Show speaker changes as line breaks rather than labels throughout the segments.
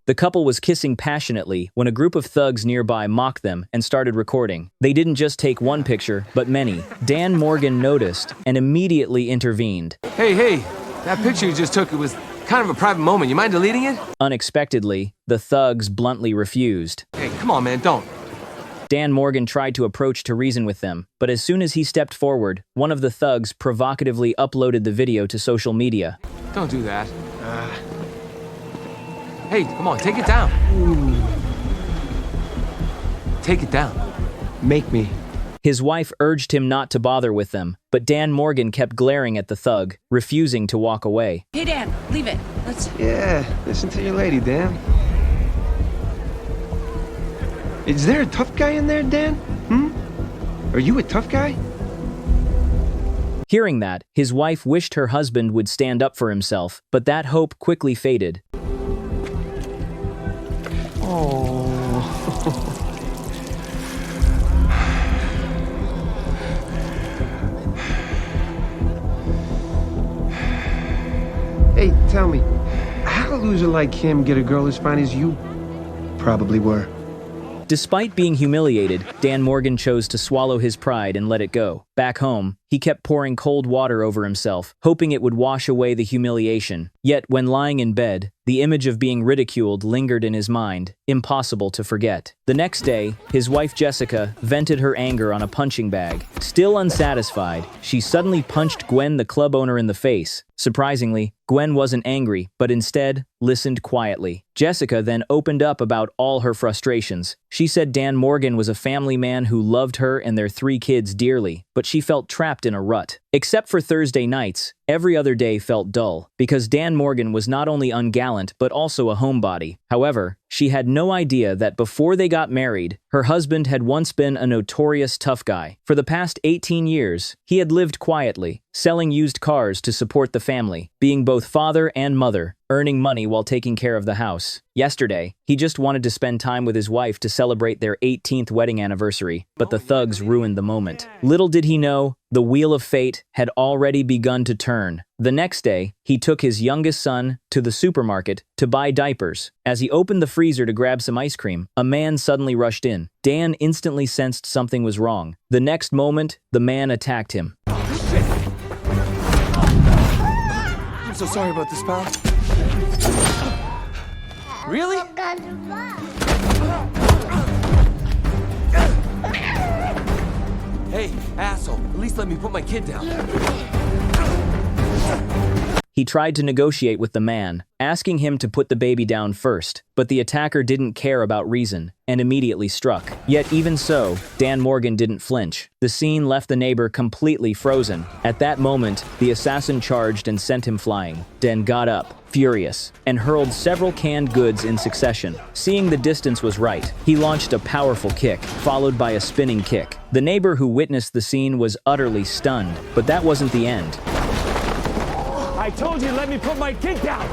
The couple was kissing passionately when a group of thugs nearby mocked them and started recording. They didn't just take one picture, but many. Dan Morgan noticed and immediately intervened.
Hey, that picture you just took, it was kind of a private moment. You mind deleting it?
Unexpectedly, the thugs bluntly refused.
Hey, come on, man, don't.
Dan Morgan tried to approach to reason with them, but as soon as he stepped forward, one of the thugs provocatively uploaded the video to social media.
Don't do that. Hey, come on, take it down. Take it down.
Make me.
His wife urged him not to bother with them, but Dan Morgan kept glaring at the thug, refusing to walk away.
Hey, Dan, leave it. Let's...
Yeah, listen to your lady, Dan. Is there a tough guy in there, Dan? Are you a tough guy?
Hearing that, his wife wished her husband would stand up for himself, but that hope quickly faded.
Oh. Hey, tell me, how'd a loser like him get a girl as fine as you probably were?
Despite being humiliated, Dan Morgan chose to swallow his pride and let it go. Back home, he kept pouring cold water over himself, hoping it would wash away the humiliation. Yet, when lying in bed, the image of being ridiculed lingered in his mind, impossible to forget. The next day, his wife Jessica vented her anger on a punching bag. Still unsatisfied, she suddenly punched Gwen, the club owner, in the face. Surprisingly, Gwen wasn't angry, but instead listened quietly. Jessica then opened up about all her frustrations. She said Dan Morgan was a family man who loved her and their 3 kids dearly, but she felt trapped in a rut. Except for Thursday nights, every other day felt dull, because Dan Morgan was not only ungallant but also a homebody. However, she had no idea that before they got married, her husband had once been a notorious tough guy. For the past 18 years, he had lived quietly, selling used cars to support the family, being both father and mother, earning money while taking care of the house. Yesterday, he just wanted to spend time with his wife to celebrate their 18th wedding anniversary, but the thugs ruined the moment. Little did he know, the wheel of fate had already begun to turn. The next day, he took his youngest son to the supermarket to buy diapers. As he opened the freezer to grab some ice cream, a man suddenly rushed in. Dan instantly sensed something was wrong. The next moment, the man attacked him.
I'm so sorry about this, pal. Really? Hey, asshole, at least let me put my kid down.
He tried to negotiate with the man, asking him to put the baby down first, but the attacker didn't care about reason and immediately struck. Yet even so, Dan Morgan didn't flinch. The scene left the neighbor completely frozen. At that moment, the assassin charged and sent him flying. Dan got up, furious, and hurled several canned goods in succession. Seeing the distance was right, he launched a powerful kick, followed by a spinning kick. The neighbor who witnessed the scene was utterly stunned, but that wasn't the end.
I told you, let me put my kid down!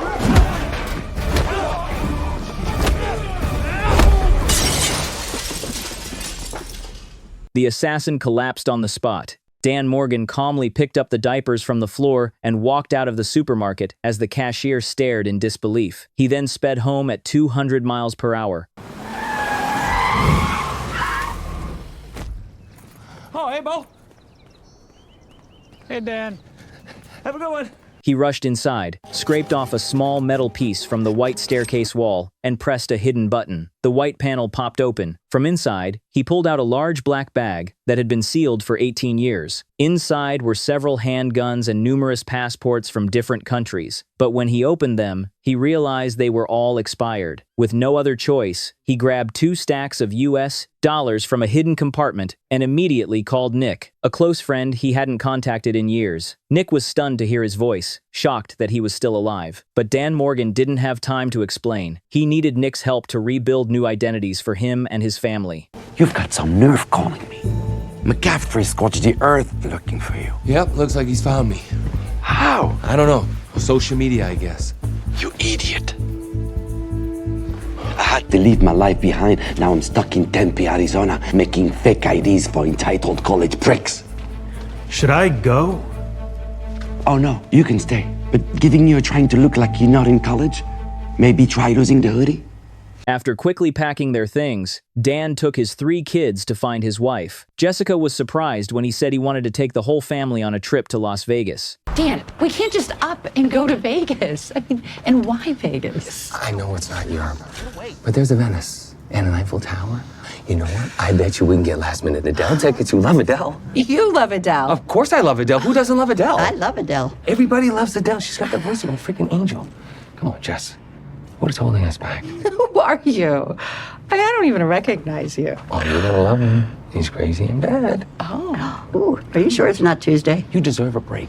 The assassin collapsed on the spot. Dan Morgan calmly picked up the diapers from the floor and walked out of the supermarket as the cashier stared in disbelief. He then sped home at 200 miles per hour.
Oh, hey, Bo. Hey, Dan. Have a good one.
He rushed inside, scraped off a small metal piece from the white staircase wall, and pressed a hidden button. The white panel popped open. From inside, he pulled out a large black bag that had been sealed for 18 years. Inside were several handguns and numerous passports from different countries. But when he opened them, he realized they were all expired. With no other choice, he grabbed 2 stacks of US dollars from a hidden compartment and immediately called Nick, a close friend he hadn't contacted in years. Nick was stunned to hear his voice, shocked that he was still alive. But Dan Morgan didn't have time to explain. He needed Nick's help to rebuild new identities for him and his family.
You've got some nerve calling me. McCaffrey scorched the earth looking for you.
Yep, looks like he's found me.
How?
I don't know. Social media, I guess.
You idiot. I had to leave my life behind. Now I'm stuck in Tempe, Arizona, making fake IDs for entitled college pricks.
Should I go?
Oh no, you can stay. But giving you a trying to look like you're not in college? Maybe try losing the hoodie?
After quickly packing their things, Dan took his 3 kids to find his wife. Jessica was surprised when he said he wanted to take the whole family on a trip to Las Vegas.
Dan, we can't just up and go to Vegas. I mean, and why Vegas?
I know it's not Europe, but there's a Venice and an Eiffel Tower. You know what? I bet you we can get last-minute Adele tickets. You love Adele.
You love Adele.
Of course I love Adele. Who doesn't love Adele?
I love Adele.
Everybody loves Adele. She's got the voice of a freaking angel. Come on, Jess. What is holding us back?
Who are you? I don't even recognize you.
Oh, you're gonna love him. He's crazy and bad.
Oh. Ooh, are you sure it's not Tuesday?
You deserve a break.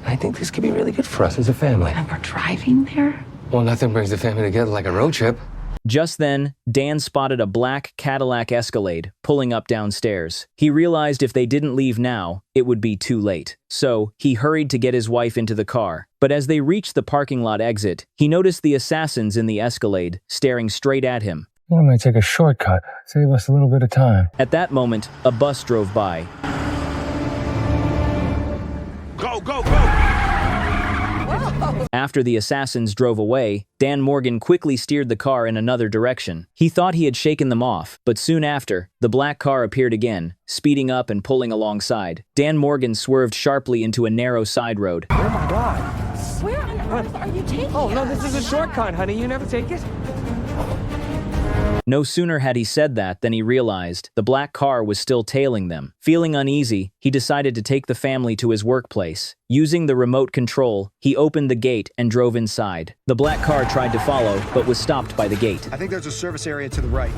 I think this could be really good for us as a family.
And we're driving there?
Well, nothing brings the family together like a road trip.
Just then, Dan spotted a black Cadillac Escalade pulling up downstairs. He realized if they didn't leave now, it would be too late. So, he hurried to get his wife into the car. But as they reached the parking lot exit, he noticed the assassins in the Escalade staring straight at him.
I might take a shortcut. Save us a little bit of time.
At that moment, a bus drove by.
Go, go, go!
After the assassins drove away, Dan Morgan quickly steered the car in another direction. He thought he had shaken them off, but soon after, the black car appeared again, speeding up and pulling alongside. Dan Morgan swerved sharply into a narrow side road.
Oh my God.
Where on earth are you taking
Oh, no,
us?
this is a shortcut, honey. You never take it?
No sooner had he said that than he realized the black car was still tailing them. Feeling uneasy, he decided to take the family to his workplace. Using the remote control, he opened the gate and drove inside. The black car tried to follow, but was stopped by the gate.
I think there's a service area to the right.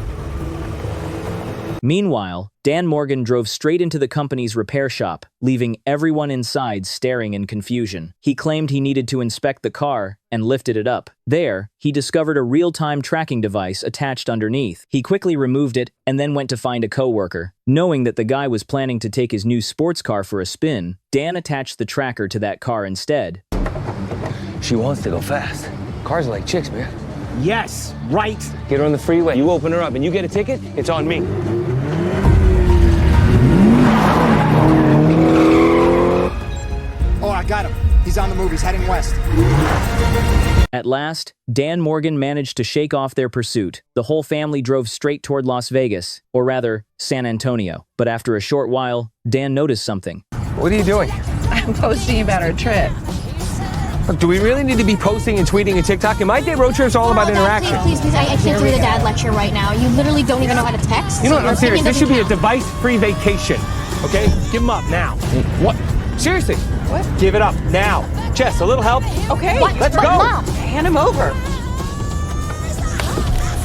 Meanwhile, Dan Morgan drove straight into the company's repair shop, leaving everyone inside staring in confusion. He claimed he needed to inspect the car and lifted it up. There, he discovered a real-time tracking device attached underneath. He quickly removed it and then went to find a coworker. Knowing that the guy was planning to take his new sports car for a spin, Dan attached the tracker to that car instead.
She wants to go fast. Cars are like chicks, man.
Yes, right.
Get her on the freeway. You open her up and you get a ticket, it's on me.
Oh, I got him. He's on the move. He's heading west.
At last, Dan Morgan managed to shake off their pursuit. The whole family drove straight toward Las Vegas, or rather, San Antonio. But after a short while, Dan noticed something.
What are you doing?
I'm posting about our trip.
Look, do we really need to be posting and tweeting and TikTok? In my day, road trips are all about interaction.
Please, I can't do the dad lecture right now. You literally don't even know how to text.
You know what?
Your
I'm serious.
opinion
This should be a
doesn't count.
device-free vacation. Okay? Give him up now.
What? Seriously?
What?
Give it up now. Jess, a little help?
Okay.
Let's
But
go.
Mom,
Hand him over.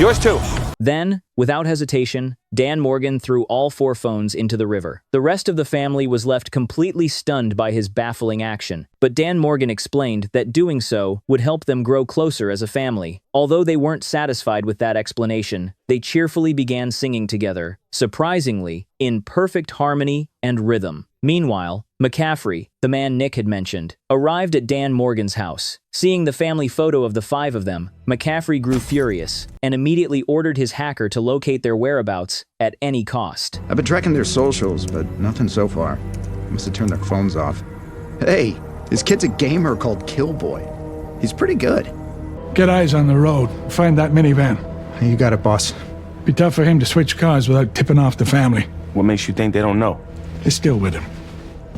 Yours too.
Then, without hesitation, Dan Morgan threw all 4 phones into the river. The rest of the family was left completely stunned by his baffling action. But Dan Morgan explained that doing so would help them grow closer as a family. Although they weren't satisfied with that explanation, they cheerfully began singing together, surprisingly, in perfect harmony and rhythm. Meanwhile, McCaffrey, the man Nick had mentioned, arrived at Dan Morgan's house. Seeing the family photo of the 5 of them, McCaffrey grew furious and immediately ordered his hacker to locate their whereabouts at any cost.
I've been tracking their socials, but nothing so far. Must have turned their phones off. Hey, this kid's a gamer called Killboy. He's pretty good.
Get eyes on the road. Find that minivan.
You got it, boss.
Be tough for him to switch cars without tipping off the family.
What makes you think they don't know?
They're still with him.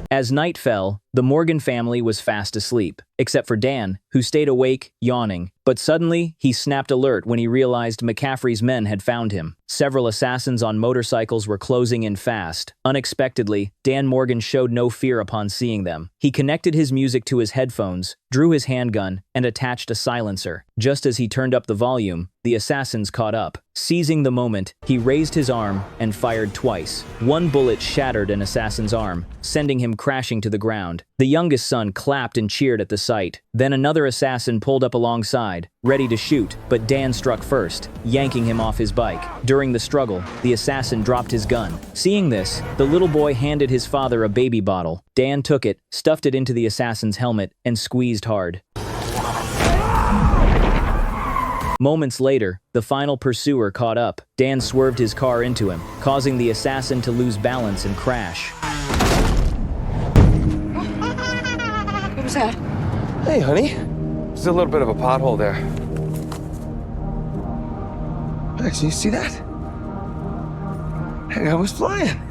As night fell, the Morgan family was fast asleep, except for Dan, who stayed awake, yawning. But suddenly, he snapped alert when he realized McCaffrey's men had found him. Several assassins on motorcycles were closing in fast. Unexpectedly, Dan Morgan showed no fear upon seeing them. He connected his music to his headphones, drew his handgun, and attached a silencer. Just as he turned up the volume, the assassins caught up. Seizing the moment, he raised his arm and fired twice. One bullet shattered an assassin's arm, sending him crashing to the ground. The youngest son clapped and cheered at the sight. Then another assassin pulled up alongside, ready to shoot, but Dan struck first, yanking him off his bike. During the struggle, the assassin dropped his gun. Seeing this, the little boy handed his father a baby bottle. Dan took it, stuffed it into the assassin's helmet, and squeezed hard. Moments later, the final pursuer caught up. Dan swerved his car into him, causing the assassin to lose balance and crash.
What was that?
Hey, honey. There's a little bit of a pothole there. Actually, you see that? Hey, I was flying.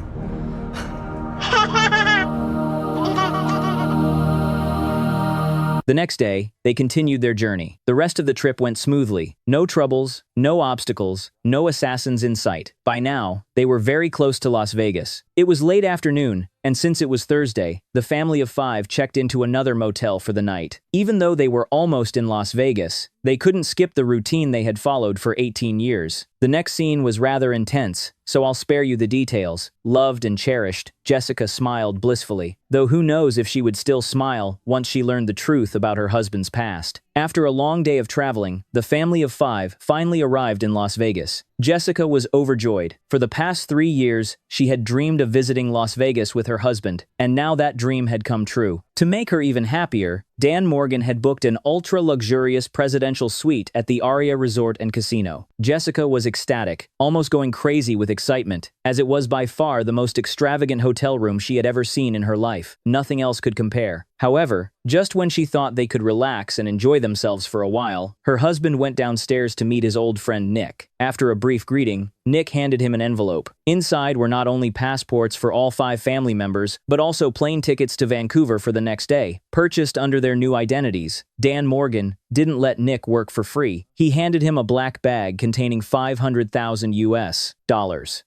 The next day, they continued their journey. The rest of the trip went smoothly. No troubles, no obstacles, no assassins in sight. By now, they were very close to Las Vegas. It was late afternoon, and since it was Thursday, the family of 5 checked into another motel for the night. Even though they were almost in Las Vegas, they couldn't skip the routine they had followed for 18 years. The next scene was rather intense, so I'll spare you the details. Loved and cherished, Jessica smiled blissfully, though who knows if she would still smile once she learned the truth about her husband's past. After a long day of traveling, the family of 5 finally arrived in Las Vegas. Jessica was overjoyed. For the past 3 years, she had dreamed of visiting Las Vegas with her husband, and now that dream had come true. To make her even happier, Dan Morgan had booked an ultra-luxurious presidential suite at the Aria Resort and Casino. Jessica was ecstatic, almost going crazy with excitement, as it was by far the most extravagant hotel room she had ever seen in her life. Nothing else could compare. However, just when she thought they could relax and enjoy themselves for a while, her husband went downstairs to meet his old friend Nick. After a brief greeting, Nick handed him an envelope. Inside were not only passports for all 5 family members, but also plane tickets to Vancouver for the next day, purchased under their new identities. Dan Morgan didn't let Nick work for free. He handed him a black bag containing $500,000 US.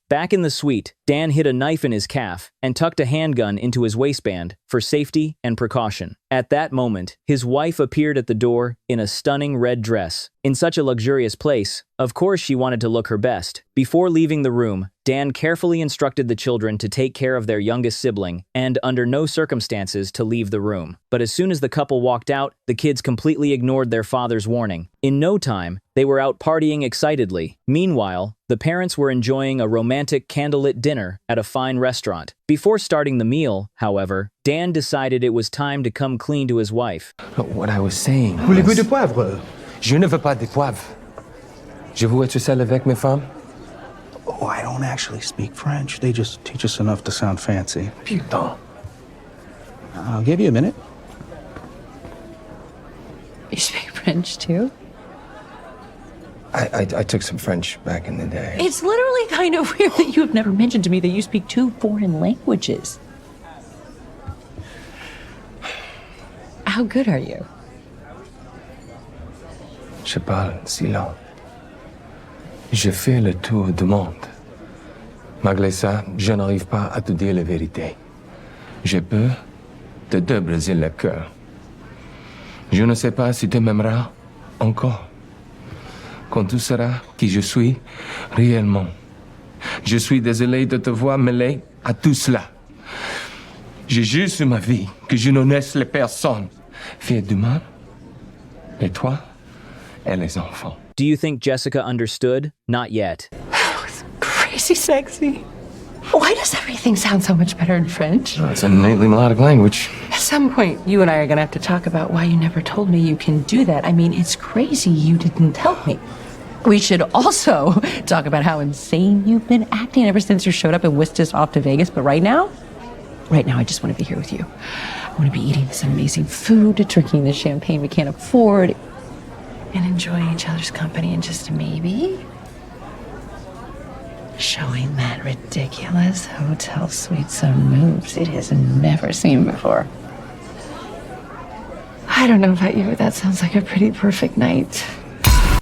Back in the suite, Dan hid a knife in his calf and tucked a handgun into his waistband for safety and precaution. At that moment, his wife appeared at the door in a stunning red dress. In such a luxurious place, of course she wanted to look her best. Before leaving the room, Dan carefully instructed the children to take care of their youngest sibling and, under no circumstances, to leave the room. But as soon as the couple walked out, the kids completely ignored their father's warning. In no time, they were out partying excitedly. Meanwhile, the parents were enjoying a romantic candlelit dinner at a fine restaurant. Before starting the meal, however, Dan decided it was time to come clean to his wife.
What I was saying was...
Voulez-vous de poivre?
Je ne veux pas de poivre. Je veux être seul avec mes femmes.
Oh, I don't actually speak French. They just teach us enough to sound fancy.
Putain.
I'll give you a minute.
You speak French too?
I took some French back in the day.
It's literally kind of weird that you have never mentioned to me that you speak 2 foreign languages. How good are you?
Je parle silent. Je fais le tour du monde. Malgré ça, je n'arrive pas à te dire la vérité. Je peux te débriser le cœur. Je ne sais pas si tu m'aimeras encore. Quand tu sauras qui je suis réellement. Je suis désolé de te voir mêlé à tout cela. Je jure sur ma vie que je ne laisse les personnes faire du mal. Et toi et les enfants.
Do you think Jessica understood? Not yet.
It's crazy sexy. Why does everything sound so much better in French?
Oh, it's an innately melodic language.
At some point, you and I are gonna have to talk about why you never told me you can do that. I mean, it's crazy you didn't tell me. We should also talk about how insane you've been acting ever since you showed up and whisked us off to Vegas. But right now, I just want to be here with you. I want to be eating this amazing food, drinking the champagne we can't afford, and enjoying each other's company, and just maybe showing that ridiculous hotel suite some moves it has never seen before. I don't know about you, but that sounds like a pretty perfect night.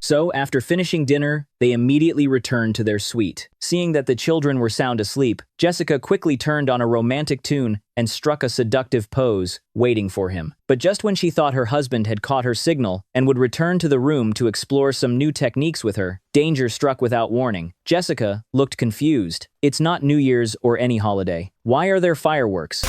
So, after finishing dinner, they immediately returned to their suite. Seeing that the children were sound asleep, Jessica quickly turned on a romantic tune and struck a seductive pose, waiting for him. But just when she thought her husband had caught her signal and would return to the room to explore some new techniques with her, danger struck without warning. Jessica looked confused. It's not New Year's or any holiday. Why are there fireworks?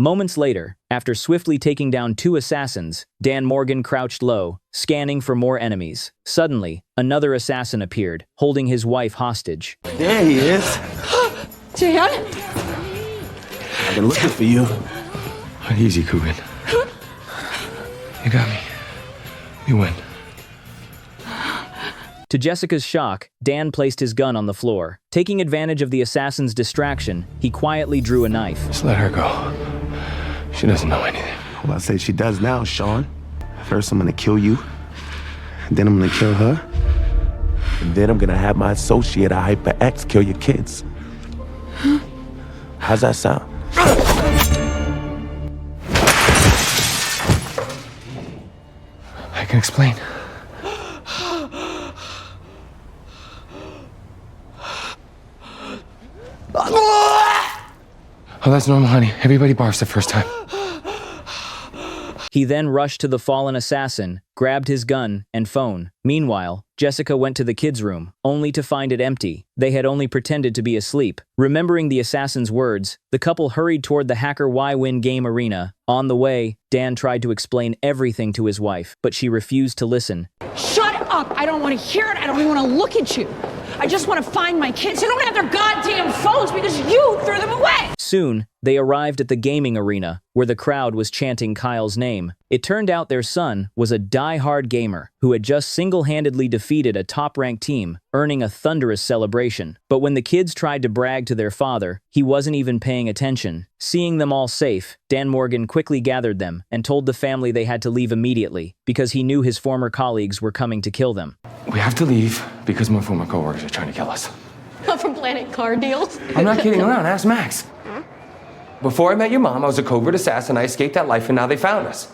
Moments later, after swiftly taking down 2 assassins, Dan Morgan crouched low, scanning for more enemies. Suddenly, another assassin appeared, holding his wife hostage.
There he is.
Ciarán?
I've been looking for you.
Easy, Coogan. You got me. You win.
To Jessica's shock, Dan placed his gun on the floor. Taking advantage of the assassin's distraction, he quietly drew a knife.
Just let her go. She doesn't know anything.
Well, I say she does now, Sean. First, I'm gonna kill you. Then I'm gonna kill her. And then I'm gonna have my associate, a Hyper X, kill your kids. How's that sound?
I can explain. Oh, that's normal, honey. Everybody barfs the first time.
He then rushed to the fallen assassin, grabbed his gun and phone. Meanwhile, Jessica went to the kids' room, only to find it empty. They had only pretended to be asleep. Remembering the assassin's words, the couple hurried toward the Hacker Y-Win game arena. On the way, Dan tried to explain everything to his wife, but she refused to listen.
Shut up! I don't want to hear it. I don't even want to look at you. I just want to find my kids. They don't have their goddamn phones because you threw them away!
Soon, they arrived at the gaming arena, where the crowd was chanting Kyle's name. It turned out their son was a die-hard gamer who had just single-handedly defeated a top-ranked team, earning a thunderous celebration. But when the kids tried to brag to their father, he wasn't even paying attention. Seeing them all safe, Dan Morgan quickly gathered them and told the family they had to leave immediately because he knew his former colleagues were coming to kill them.
We have to leave because my former coworkers are trying to kill us.
Not from Planet Car Deals.
I'm not kidding around. Ask Max. Before I met your mom, I was a covert assassin. I escaped that life, and now they found us.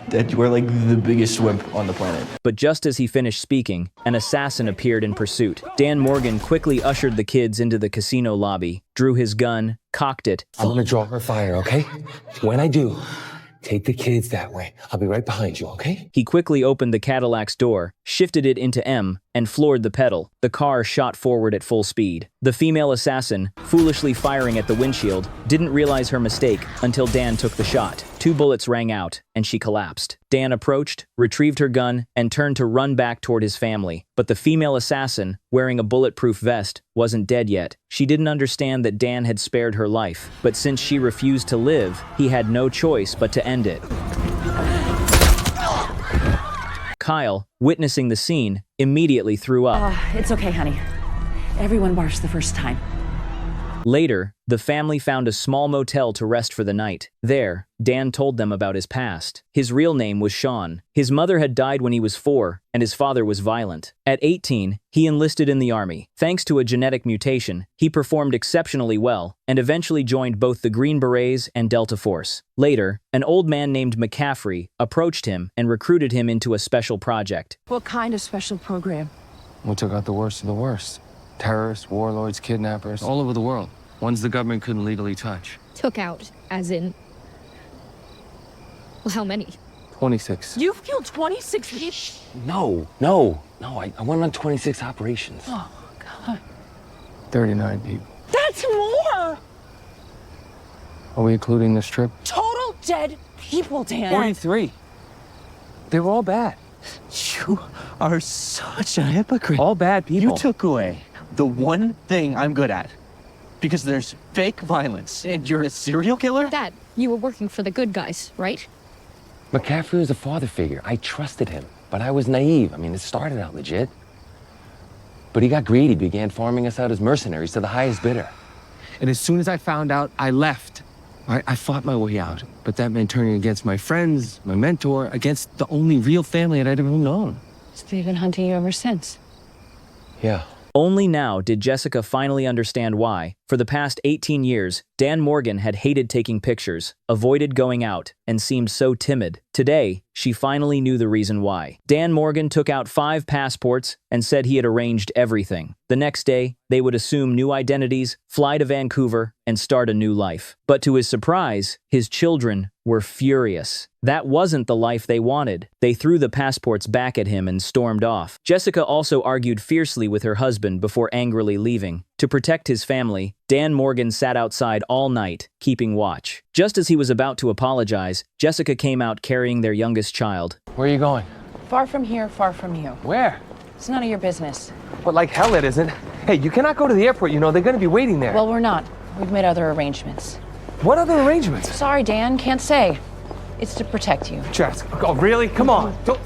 Dad, you are like the biggest wimp on the planet.
But just as he finished speaking, an assassin appeared in pursuit. Dan Morgan quickly ushered the kids into the casino lobby, drew his gun, cocked it.
I'm gonna draw her fire, okay? When I do, take the kids that way. I'll be right behind you, okay?
He quickly opened the Cadillac's door, shifted it into M, and floored the pedal. The car shot forward at full speed. The female assassin, foolishly firing at the windshield, didn't realize her mistake until Dan took the shot. 2 bullets rang out, and she collapsed. Dan approached, retrieved her gun, and turned to run back toward his family. But the female assassin, wearing a bulletproof vest, wasn't dead yet. She didn't understand that Dan had spared her life, but since she refused to live, he had no choice but to end it. Kyle, witnessing the scene, immediately threw up.
It's okay, honey. Everyone barfs the first time.
Later, the family found a small motel to rest for the night. There, Dan told them about his past. His real name was Sean. His mother had died when he was 4, and his father was violent. At 18, he enlisted in the army. Thanks to a genetic mutation, he performed exceptionally well, and eventually joined both the Green Berets and Delta Force. Later, an old man named McCaffrey approached him and recruited him into a special project.
What kind of special program?
We took out the worst of the worst. Terrorists, warlords, kidnappers, all over the world. Ones the government couldn't legally touch.
Took out, as in... Well, how many?
26.
You killed 26 people?
No. I went on 26 operations.
Oh, God.
39 people.
That's more!
Are we including this trip?
Total dead people, Dan.
43. They were all bad.
You are such a hypocrite.
All bad people.
You took away the one thing I'm good at. Because there's fake violence, and you're a serial killer?
Dad, you were working for the good guys, right?
McCaffrey was a father figure. I trusted him, but I was naive. I mean, it started out legit. But he got greedy, began farming us out as mercenaries to the highest bidder.
And as soon as I found out, I left. I fought my way out, but that meant turning against my friends, my mentor, against the only real family that I'd ever known.
So they've been hunting you ever since?
Yeah.
Only now did Jessica finally understand why, for the past 18 years, Dan Morgan had hated taking pictures, avoided going out, and seemed so timid. Today, she finally knew the reason why. Dan Morgan took out 5 passports and said he had arranged everything. The next day, they would assume new identities, fly to Vancouver, and start a new life. But to his surprise, his children were furious. That wasn't the life they wanted. They threw the passports back at him and stormed off. Jessica also argued fiercely with her husband before angrily leaving. To protect his family, Dan Morgan sat outside all night, keeping watch. Just as he was about to apologize, Jessica came out carrying their youngest child.
Where are you going?
Far from here, far from you.
Where?
It's none of your business.
But like hell it isn't. Hey, you cannot go to the airport, you know, they're gonna be waiting there.
Well, we're not. We've made other arrangements.
What other arrangements?
Sorry, Dan, can't say. It's to protect you.
Jess, oh really? Come on. Don't...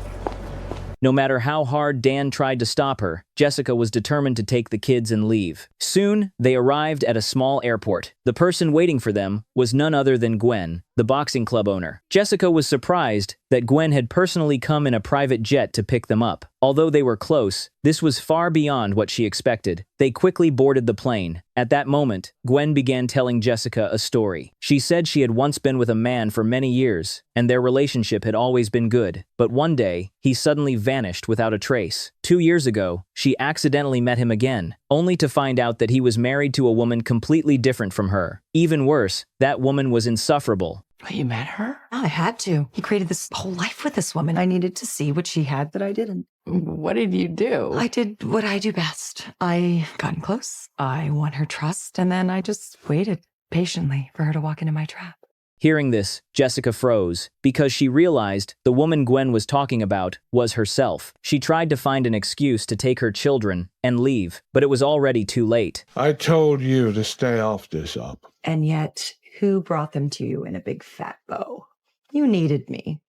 No matter how hard Dan tried to stop her, Jessica was determined to take the kids and leave. Soon, they arrived at a small airport. The person waiting for them was none other than Gwen, the boxing club owner. Jessica was surprised that Gwen had personally come in a private jet to pick them up. Although they were close, this was far beyond what she expected. They quickly boarded the plane. At that moment, Gwen began telling Jessica a story. She said she had once been with a man for many years, and their relationship had always been good. But one day, he suddenly vanished without a trace. 2 years ago, she accidentally met him again, only to find out that he was married to a woman completely different from her. Even worse, that woman was insufferable.
You met her? I had to. He created this whole life with this woman. I needed to see what she had that I didn't. What did you do? I did what I do best. I got in close. I won her trust, and then I just waited patiently for her to walk into my trap.
Hearing this, Jessica froze, because she realized the woman Gwen was talking about was herself. She tried to find an excuse to take her children and leave, but it was already too late.
I told you to stay off this up.
And yet, who brought them to you in a big fat bow? You needed me.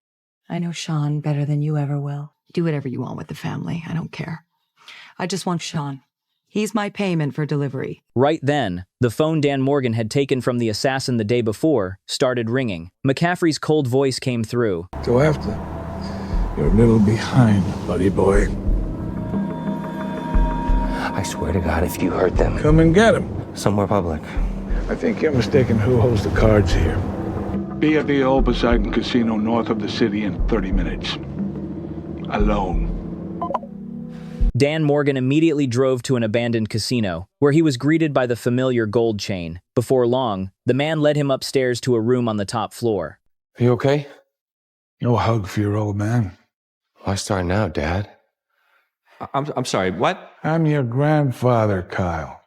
I know Sean better than you ever will. Do whatever you want with the family. I don't care. I just want Sean. He's my payment for delivery.
Right then, the phone Dan Morgan had taken from the assassin the day before started ringing. McCaffrey's cold voice came through.
Go after. You're a little behind, buddy boy.
I swear to God, if you hurt them...
Come and get him.
Somewhere public.
I think you're mistaken who holds the cards here. Be at the old Poseidon Casino north of the city in 30 minutes. Alone.
Dan Morgan immediately drove to an abandoned casino, where he was greeted by the familiar gold chain. Before long, the man led him upstairs to a room on the top floor.
Are you okay?
No hug for your old man.
Why start now, Dad?
I'm sorry, what?
I'm your grandfather, Kyle.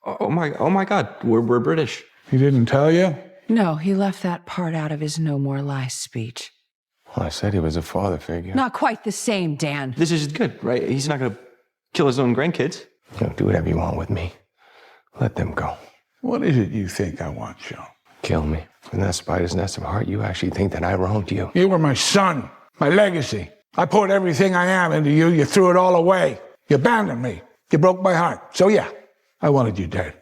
Oh my God, we're British.
He didn't tell you?
No, he left that part out of his no more lies speech.
Well, I said he was a father figure.
Not quite the same, Dan.
This is good, right? He's not gonna kill his own grandkids.
Do whatever you want with me. Let them go.
What is it you think I want, Sean?
Kill me. In that spider's nest of heart, you actually think that I wronged you.
You were my son, my legacy. I poured everything I am into you. You threw it all away. You abandoned me. You broke my heart. So yeah, I wanted you dead.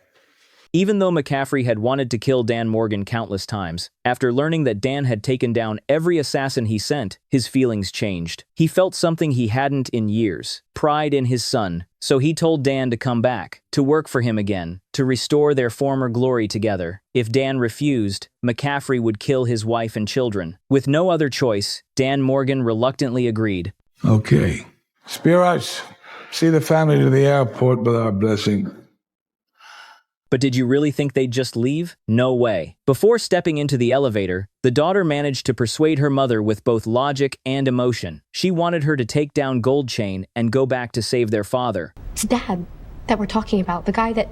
Even though McCaffrey had wanted to kill Dan Morgan countless times, after learning that Dan had taken down every assassin he sent, his feelings changed. He felt something he hadn't in years, pride in his son, so he told Dan to come back, to work for him again, to restore their former glory together. If Dan refused, McCaffrey would kill his wife and children. With no other choice, Dan Morgan reluctantly agreed.
Okay. Spiros, see the family to the airport with our blessing.
But did you really think they'd just leave? No way. Before stepping into the elevator, the daughter managed to persuade her mother with both logic and emotion. She wanted her to take down Gold Chain and go back to save their father.
It's Dad that we're talking about. The guy that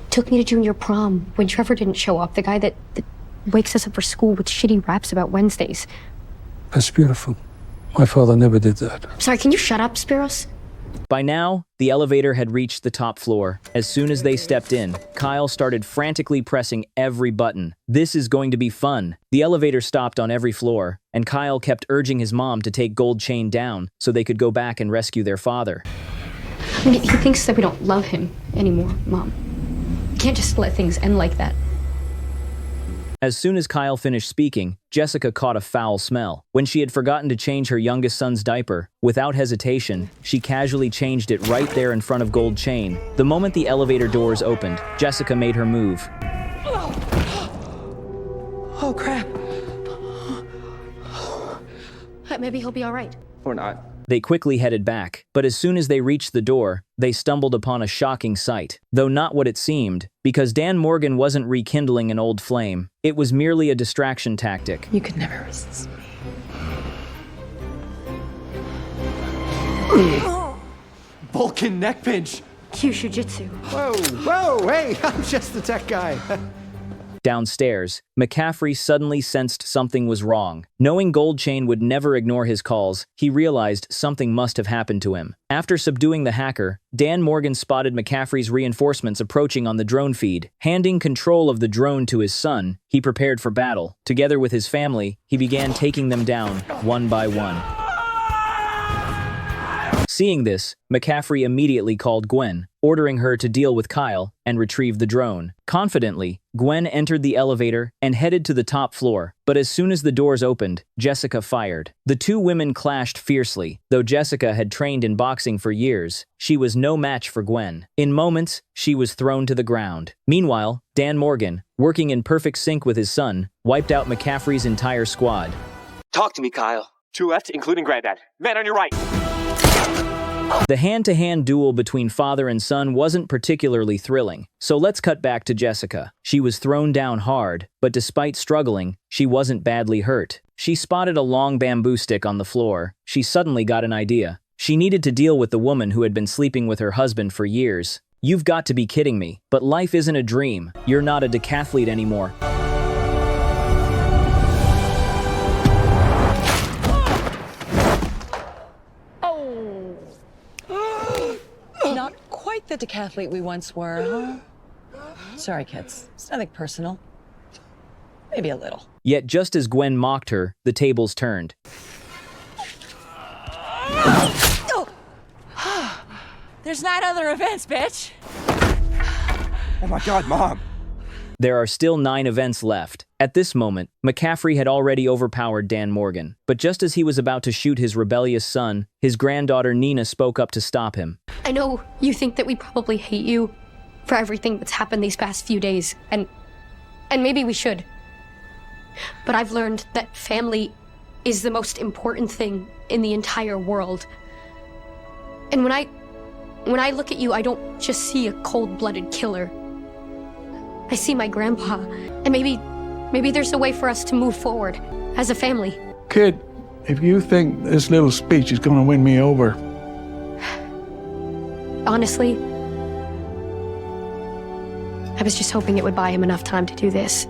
took me to junior prom when Trevor didn't show up. The guy that wakes us up for school with shitty raps about Wednesdays.
That's beautiful. My father never did that.
Sorry, can you shut up, Spiros?
By now, the elevator had reached the top floor. As soon as they stepped in, Kyle started frantically pressing every button. This is going to be fun. The elevator stopped on every floor, and Kyle kept urging his mom to take Gold Chain down so they could go back and rescue their father.
I mean, he thinks that we don't love him anymore, Mom. You can't just let things end like that.
As soon as Kyle finished speaking, Jessica caught a foul smell. When she had forgotten to change her youngest son's diaper, without hesitation, she casually changed it right there in front of Gold Chain. The moment the elevator doors opened, Jessica made her move.
Oh, crap.
Maybe he'll be all right.
Or not.
They quickly headed back, but as soon as they reached the door, they stumbled upon a shocking sight. Though not what it seemed, because Dan Morgan wasn't rekindling an old flame. It was merely a distraction tactic.
You could never resist me.
Vulcan neck pinch.
Kyushu Jitsu.
Whoa, hey, I'm just the tech guy.
Downstairs, McCaffrey suddenly sensed something was wrong. Knowing Gold Chain would never ignore his calls, he realized something must have happened to him. After subduing the hacker, Dan Morgan spotted McCaffrey's reinforcements approaching on the drone feed. Handing control of the drone to his son, he prepared for battle. Together with his family, he began taking them down, one by one. Seeing this, McCaffrey immediately called Gwen, ordering her to deal with Kyle and retrieve the drone. Confidently, Gwen entered the elevator and headed to the top floor, but as soon as the doors opened, Jessica fired. The two women clashed fiercely. Though Jessica had trained in boxing for years, she was no match for Gwen. In moments, she was thrown to the ground. Meanwhile, Dan Morgan, working in perfect sync with his son, wiped out McCaffrey's entire squad.
Talk to me, Kyle. 2 left, including Granddad. Man on your right.
The hand-to-hand duel between father and son wasn't particularly thrilling, so let's cut back to Jessica. She was thrown down hard, but despite struggling, she wasn't badly hurt. She spotted a long bamboo stick on the floor. She suddenly got an idea. She needed to deal with the woman who had been sleeping with her husband for years. You've got to be kidding me. But life isn't a dream. You're not a decathlete anymore.
Not quite the decathlete we once were, huh? Sorry, kids. It's nothing personal. Maybe a little.
Yet just as Gwen mocked her, the tables turned.
There's 9 other events, bitch!
Oh my God, Mom!
There are still 9 events left. At this moment, McCaffrey had already overpowered Dan Morgan. But just as he was about to shoot his rebellious son, his granddaughter Nina spoke up to stop him.
I know you think that we probably hate you for everything that's happened these past few days, and maybe we should. But I've learned that family is the most important thing in the entire world. And when I look at you, I don't just see a cold-blooded killer. I see my grandpa, and maybe there's a way for us to move forward as a family.
Kid, if you think this little speech is gonna win me over...
Honestly, I was just hoping it would buy him enough time to do this.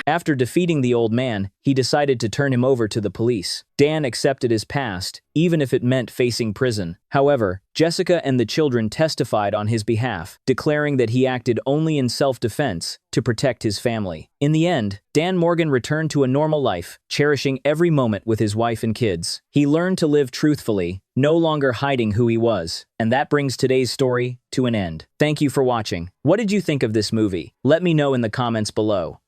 After defeating the old man, he decided to turn him over to the police. Dan accepted his past, even if it meant facing prison. However, Jessica and the children testified on his behalf, declaring that he acted only in self-defense to protect his family. In the end, Dan Morgan returned to a normal life, cherishing every moment with his wife and kids. He learned to live truthfully, no longer hiding who he was. And that brings today's story to an end. Thank you for watching. What did you think of this movie? Let me know in the comments below.